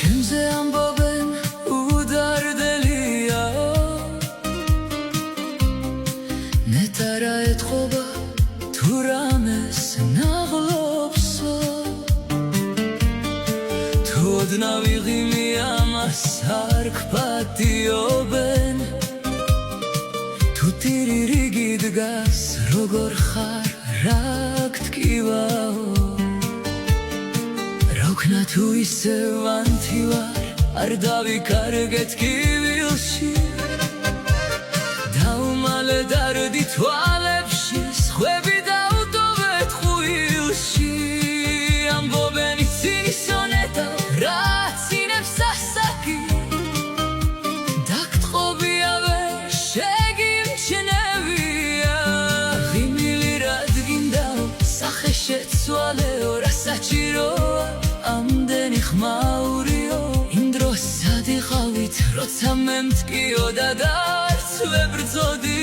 ჩემზე ამბობენ უდარდელია ნეტარა ეთყობა თუ რამეს ნაღლობსო თუ ოდნავ იღიმი ამას არ გპატიობენ თუ ტირირიგი დგას როგორ ხარ რა გტკივაო რა თუ ისევ ანთი ვარ არ დავიკარგეთ კივილში დაუმალე დარდი თვალებში სხვები დაუტოვეთ ხუილში ამბობენ ისინი სონეტა რაც ინებს ასაკი დაგტყობია ვერ შეგიმჩნევია ღიმილი რად გინდაო სახე შეცვალეო რა საჭიროა ამდენი ხმაურიო იმ დროს სად იყავით როცა მე მტკიო და არც ვებრძოდი